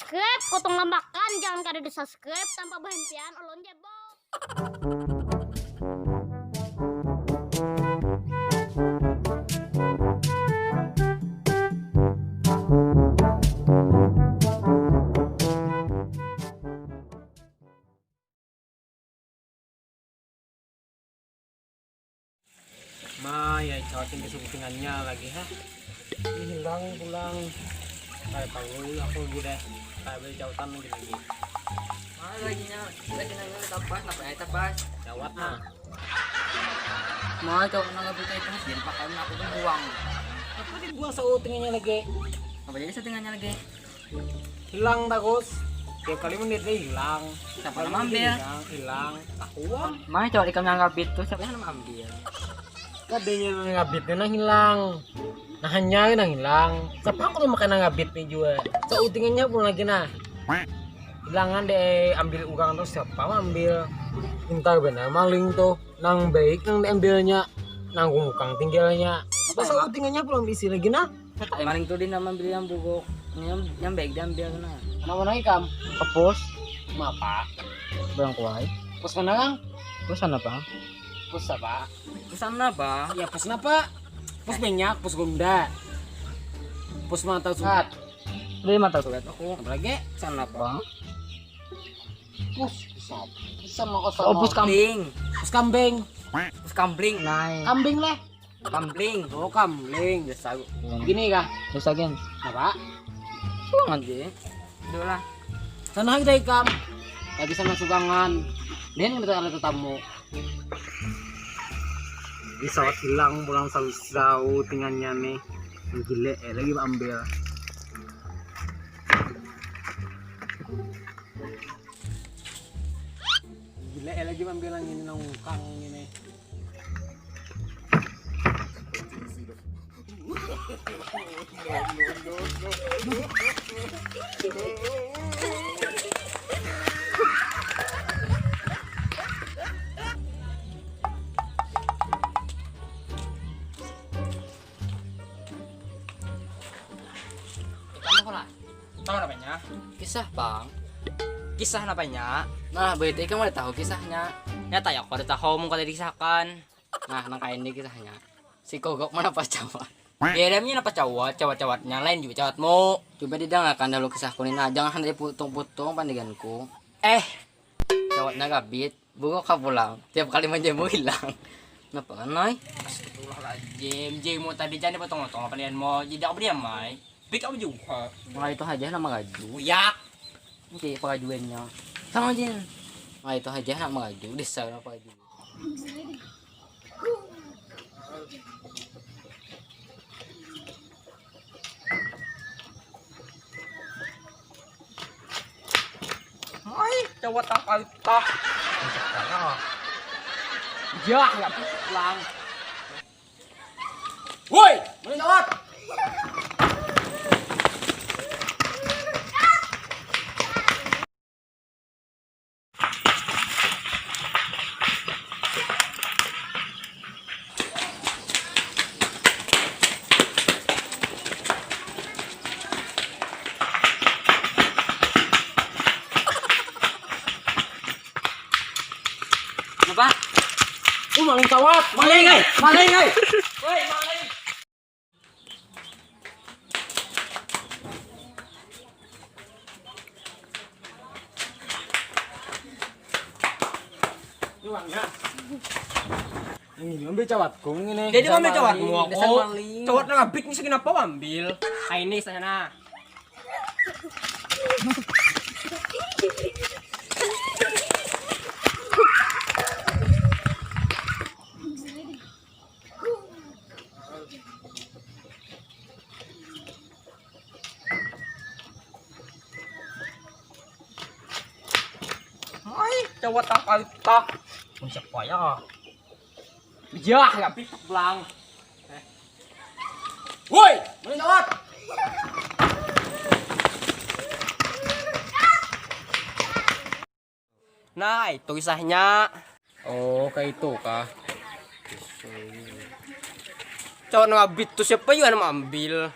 subscribe, potong lambakan, jangan kada di subscribe tanpa berhentian, ulun jebol. Ya cawatin kesukutingannya lagi ha. Hilang pulang. Kayak panggul aku gitu. Kayak beli cawatan lagi. Lagi nanya tapas, apa ya tapas? Cawat mah. Mau coba nangkap itu jadi pakai aku tuh buang. Apa dibuang sautingannya lagi? Apa jadi setengahnya lagi? Hilang tagus. Tiap kali menit dia hilang. Siapa yang ambil? Hilang. Tahuan. Mau coba dikam nangkap itu siapa yang ambil? Kadenya ngabitnya nang hilang. Nah hanya nang hilang. Siapa aku tuh makan ngabit nih juga. Sautingannya pun lagi nah. Hilangan deh ambil uang tuh siapa ambil. Entar benar maling tuh nang baik nang diambilnya nanggung ukang tinggalnya. Apa sautingannya belum diisi lagi nah. Maling tuh dia ambil yang bugok. Yang baik diambil nah. Nama lagi kam? Kepus. Apa? Bang kuai. Pus mana kang? Pusan apa? Pus apa? Pusan apa? Ya pus apa? Pus minyak, pus gunda. Pus mata surat. Beli mata surat aku. Apa lagi? Pusan apa? Pus sama kosan. Oh, pus kambing. Pus kambing. Pus kambing. Naik. Kambing leh. Kambing. Oh kambing. Biasa. Gini kah? Biasa gen. Apa? Nanti. Dulu lah. Sana kita ikam. Lagi sana sugangan. Dia yang ada tamu. Bisa hilang pulang sau tinggalnya nih. Gile lagi ambil. Gile lagi ambil yang ini nang ukang ini. Tahu namanya? Kisah bang. Kisah namanya? Nah berarti kamu udah tahu kisahnya. Nyata ya, aku udah tahu mau kada disahkan. Nah nangka ini kisahnya. Si Kogok mana pas cawat. Ya dia apa cawat-cawatnya lain juga cawatmu. Coba didengarkan dulu kisahku ini. Nah jangan diputung-putung pandiganku. Cawatnya gabit. Bugok ka pulang. Tiap kali menjemu hilang. Kenapa kan Noy? Jim mau tadi jangan dipotong-potong apa nian mo. Jadi aku diam mai. Bik aku juga. Nah itu aja nama gaju. Uyak. Nanti pengajuannya. Sama Jin. Nah itu aja nama gaju. Desa apa gaju. Ay, cawat ang kalta. Ya, ya pulang. Woi, mana cawat? Apa? Maling cawat. Maling ay! Maling ay! Woi, maling! Luangnya. Ini ambil cawatku ini. Jadi ambil cawatmu Dasar aku. maling. Cawat na ngabik ni sige na pa ambil. Ay ni sana. Ay, cawat ang kalta. Kung siya kaya. Ya, ngabik pulang. Woi, mana cawat? Nah, itu kisahnya. Oh kayak itu kah? Cowok ngabit tuh siapa juga yang ambil.